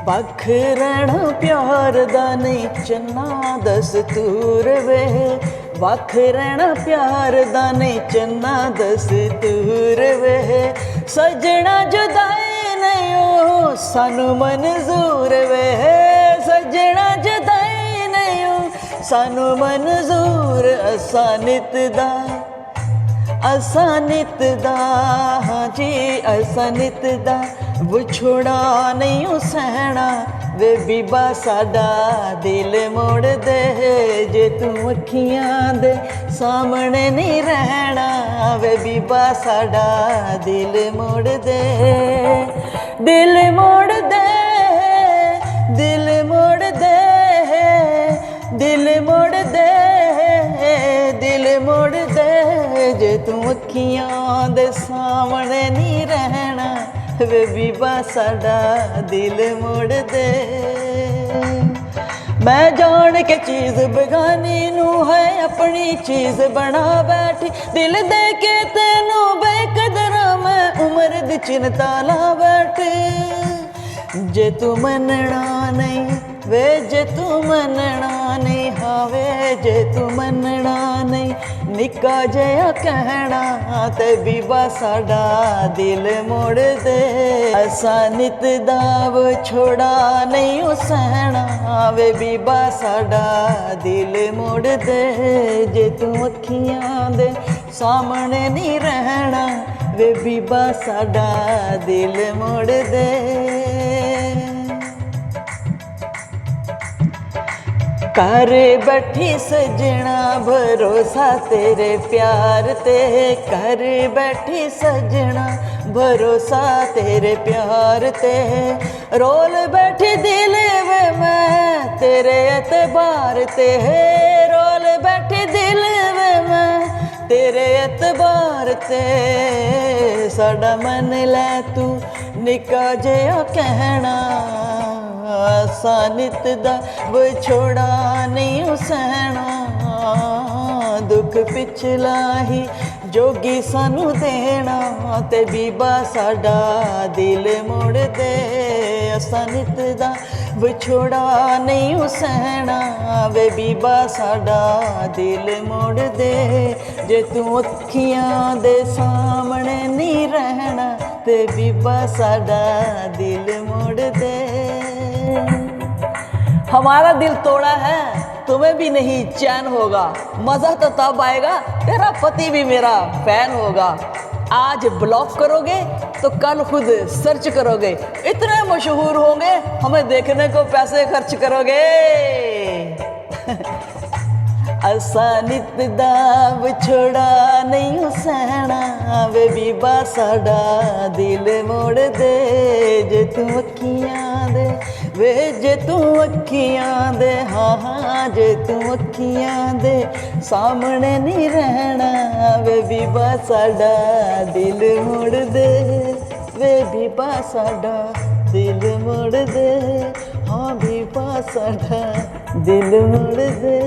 ਵੱਖ ਰਹਿਣਾ ਪਿਆਰ ਦਾ ਨਹੀਂ ਚੰਨਾ ਦਸਤੂਰ ਵੇ, ਵੱਖ ਰਹਿਣਾ ਪਿਆਰ ਦਾ ਨਹੀਂ ਚੰਨਾ ਦਸਤੂਰ ਵੇ, ਸਜਣਾ ਜੁਦਾਈ ਨਹੀਂ ਉਹ ਸਾਨੂੰ ਮਨਜ਼ੂਰ ਵੇ, ਸਜਣਾ ਜੁਦਾਈ ਨਹੀਂ ਉਹ ਸਾਨੂੰ ਮਨਜ਼ੂਰ, ਅਸਾਂ ਨਿਤ ਦਾ ਹਾਂ ਜੀ ਅਸਾਂ ਨਿਤ ਦਾ ਵਿਛੋੜਾ ਨਹੀਂ ਸਹਿਣਾ ਵੇ ਬੀਬਾ ਸਾਡਾ ਦਿਲ ਮੋੜ ਦੇ, ਜੇ ਤੂੰ ਅੱਖੀਆਂ ਦੇ ਸਾਹਮਣੇ ਨਹੀਂ ਰਹਿਣਾ ਵੇ ਬੀਬਾ ਸਾਡਾ ਦਿਲ ਮੋੜ ਦੇ, ਦਿਲ ਮੋੜ ਦੇ, ਦਿਲ ਮੋੜ ਦੇ, ਦਿਲ ਮੋੜ ਦੇ, ਦਿਲ ਮੋੜ ਦੇ, ਜੇ ਤੂੰ ਅੱਖੀਆਂ ਦੇ ਸਾਹਮਣੇ ਨਹੀਂ ਰਹਿਣਾ ਵੇ ਬੀਬਾ ਸਾਡਾ ਦਿਲ ਮੋੜ ਦੇ। ਮੈਂ ਜਾਣ ਕੇ ਚੀਜ਼ ਬੇਗਾਨੀ ਨੂੰ ਹੈ ਆਪਣੀ ਚੀਜ਼ ਬਣਾ ਬੈਠੀ, ਦਿਲ ਦੇ ਕੇ ਤੈਨੂੰ ਬੇਕਦਰਾਂ ਮੈਂ ਉਮਰ ਦੀ ਚਿੰਤਾ ਲਾ ਬੈਠੀ, ਜੇ ਤੂੰ ਮੰਨਣਾ ਨਹੀਂ ਵੇ, ਜੇ ਤੂੰ ਮੰਨਣਾ ਨਹੀਂ ਹਾਵੇ, ਜੇ ਤੂੰ ਮੰਨਣਾ ਨਹੀਂ ਨਿੱਕਾ ਜਿਹਾ ਕਹਿਣਾ ਤੇ ਬੀਬਾ ਸਾਡਾ ਦਿਲ ਮੋੜ ਦੇ, ਅਸਾਂ ਨਿਤ ਦਾ ਵਿਛੋੜਾ ਨਹੀਂ ਸਹਿਣਾ ਵੇ ਬੀਬਾ ਸਾਡਾ ਦਿਲ ਮੋੜ ਦੇ, ਜੇ ਤੂੰ ਅੱਖੀਆਂ ਦੇ ਸਾਹਮਣੇ ਨਹੀਂ ਰਹਿਣਾ ਵੇ ਬੀਬਾ ਸਾਡਾ ਦਿਲ ਮੋੜ ਦੇ। ਘਰ ਬੈਠੀ ਸਜਣਾ ਭਰੋਸਾ ਤੇਰੇ ਪਿਆਰ ਤੇ, ਘਰ ਬੈਠੀ ਸਜਣਾ ਭਰੋਸਾ ਤੇਰੇ ਪਿਆਰ ਤੇ, ਰੋਲ ਬੈਠੀ ਦਿਲ ਵੇ ਮੈਂ ਤੇਰੇ ਇਤਬਾਰ ਤੇ, ਰੋਲ ਬੈਠੀ ਦਿਲ ਵੇ ਮੈਂ ਤੇਰੇ ਇਤਬਾਰ ਤੇ, ਸਾਡਾ ਮਨ ਲੈ ਤੂੰ ਨਿੱਕਾ ਜਿਹਾ ਕਹਿਣਾ, ਅਸਾਂ ਨਿਤ ਦਾ ਵਿਛੋੜਾ ਨਹੀਂ ਸਹਿਣਾ, ਦੁੱਖ ਪਿਛਲਾ ਹੀ ਜੋਗੀ ਸਾਨੂੰ ਦੇਣਾ ਤੇ ਬੀਬਾ ਸਾਡਾ ਦਿਲ ਮੋੜ ਦੇ, ਅਸਾਂ ਨਿਤ ਦਾ ਵਿਛੋੜਾ ਨਹੀਂ ਸਹਿਣਾ ਵੇ ਬੀਬਾ ਸਾਡਾ ਦਿਲ ਮੋੜ ਦੇ, ਜੇ ਤੂੰ ਅੱਖੀਆਂ ਦੇ ਸਾਹਮਣੇ ਨਹੀਂ ਰਹਿਣਾ ਤੇ ਬੀਬਾ ਸਾਡਾ दिल मोड़ दे। हमारा दिल तोड़ा है तुम्हें भी नहीं चैन होगा, मज़ा तो तब आएगा तेरा पति भी मेरा फैन होगा। आज ब्लॉक करोगे तो कल खुद सर्च करोगे, इतने मशहूर होंगे हमें देखने को पैसे खर्च करोगे। असा नित दा विछोड़ा नहीं सहना वे बीबा साडा दिल मोड़ दे, जे तू अखियां दे वे जे तू अखियां दे, हाँ हाँ जे तू अखियां दे सामने नहीं रहना वे बीबा साडा दिल मोड़ दे, वे बीबा साडा दिल मोड़ दे, हाँ बीबा साडा दिल मोड़ दे।